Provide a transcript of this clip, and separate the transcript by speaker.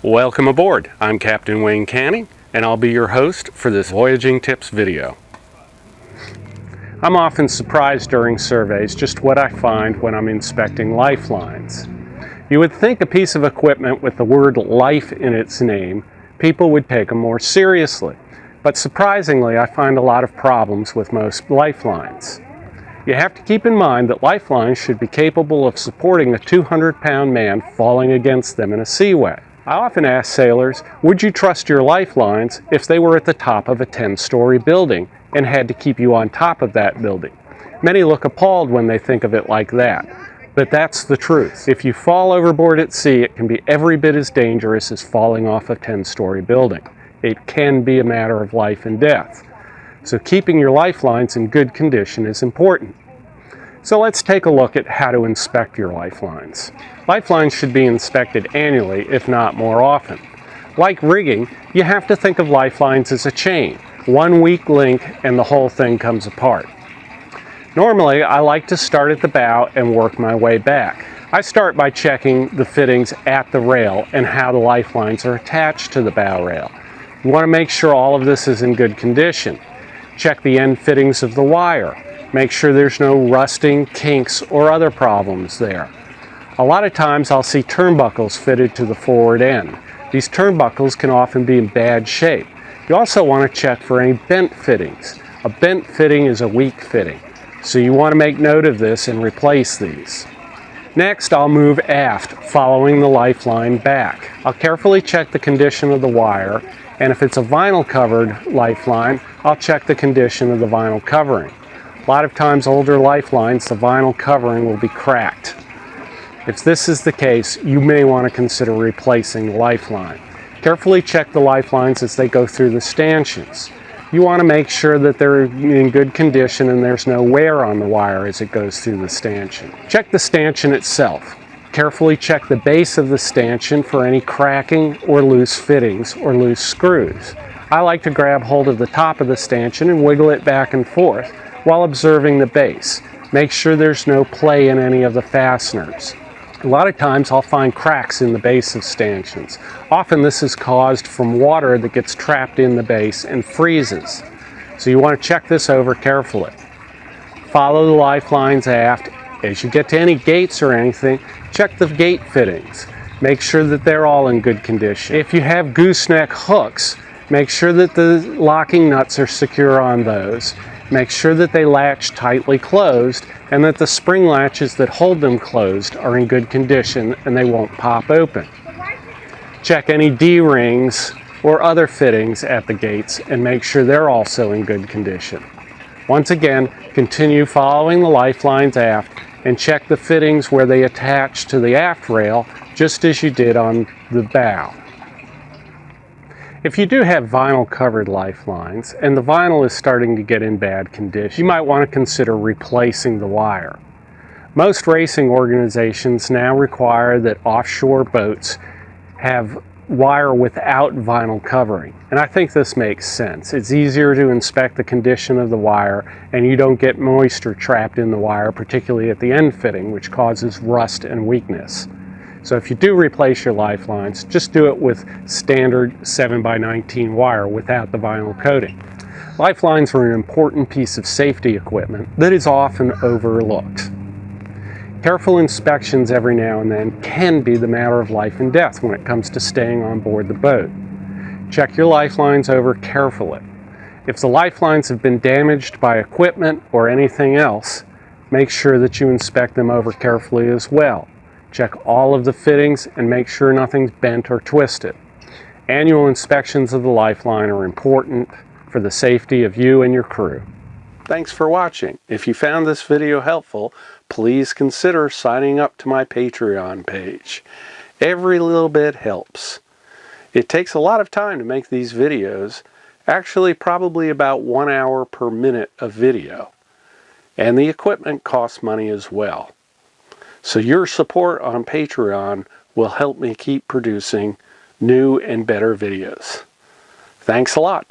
Speaker 1: Welcome aboard. I'm Captain Wayne Canning, and I'll be your host for this voyaging tips video. I'm often surprised during surveys just what I find when I'm inspecting lifelines. You would think a piece of equipment with the word life in its name, people would take them more seriously. But surprisingly, I find a lot of problems with most lifelines. You have to keep in mind that lifelines should be capable of supporting a 200-pound man falling against them in a seaway. I often ask sailors, would you trust your lifelines if they were at the top of a 10-story building and had to keep you on top of that building? Many look appalled when they think of it like that, but that's the truth. If you fall overboard at sea, it can be every bit as dangerous as falling off a 10-story building. It can be a matter of life and death. So keeping your lifelines in good condition is important. So let's take a look at how to inspect your lifelines. Lifelines should be inspected annually, if not more often. Like rigging, you have to think of lifelines as a chain. One weak link and the whole thing comes apart. Normally, I like to start at the bow and work my way back. I start by checking the fittings at the rail and how the lifelines are attached to the bow rail. You want to make sure all of this is in good condition. Check the end fittings of the wire. Make sure there's no rusting, kinks, or other problems there. A lot of times I'll see turnbuckles fitted to the forward end. These turnbuckles can often be in bad shape. You also want to check for any bent fittings. A bent fitting is a weak fitting, so you want to make note of this and replace these. Next, I'll move aft, following the lifeline back. I'll carefully check the condition of the wire, and if it's a vinyl-covered lifeline, I'll check the condition of the vinyl covering. A lot of times older lifelines, the vinyl covering will be cracked. If this is the case, you may want to consider replacing the lifeline. Carefully check the lifelines as they go through the stanchions. You want to make sure that they're in good condition and there's no wear on the wire as it goes through the stanchion. Check the stanchion itself. Carefully check the base of the stanchion for any cracking or loose fittings or loose screws. I like to grab hold of the top of the stanchion and wiggle it back and forth while observing the base. Make sure there's no play in any of the fasteners. A lot of times I'll find cracks in the base of stanchions. Often this is caused from water that gets trapped in the base and freezes. So you want to check this over carefully. Follow the lifelines aft. As you get to any gates or anything, check the gate fittings. Make sure that they're all in good condition. If you have gooseneck hooks, make sure that the locking nuts are secure on those. Make sure that they latch tightly closed and that the spring latches that hold them closed are in good condition and they won't pop open. Check any D-rings or other fittings at the gates and make sure they're also in good condition. Once again, continue following the lifelines aft and check the fittings where they attach to the aft rail just as you did on the bow. If you do have vinyl covered lifelines and the vinyl is starting to get in bad condition, you might want to consider replacing the wire. Most racing organizations now require that offshore boats have wire without vinyl covering, and I think this makes sense. It's easier to inspect the condition of the wire and you don't get moisture trapped in the wire, particularly at the end fitting, which causes rust and weakness. So if you do replace your lifelines, just do it with standard 7x19 wire without the vinyl coating. Lifelines are an important piece of safety equipment that is often overlooked. Careful inspections every now and then can be the matter of life and death when it comes to staying on board the boat. Check your lifelines over carefully. If the lifelines have been damaged by equipment or anything else, make sure that you inspect them over carefully as well. Check all of the fittings and make sure nothing's bent or twisted. Annual inspections of the lifeline are important for the safety of you and your crew. Thanks for watching. If you found this video helpful, please consider signing up to my Patreon page. Every little bit helps. It takes a lot of time to make these videos, actually probably about 1 hour per minute of video. And the equipment costs money as well. So your support on Patreon will help me keep producing new and better videos. Thanks a lot.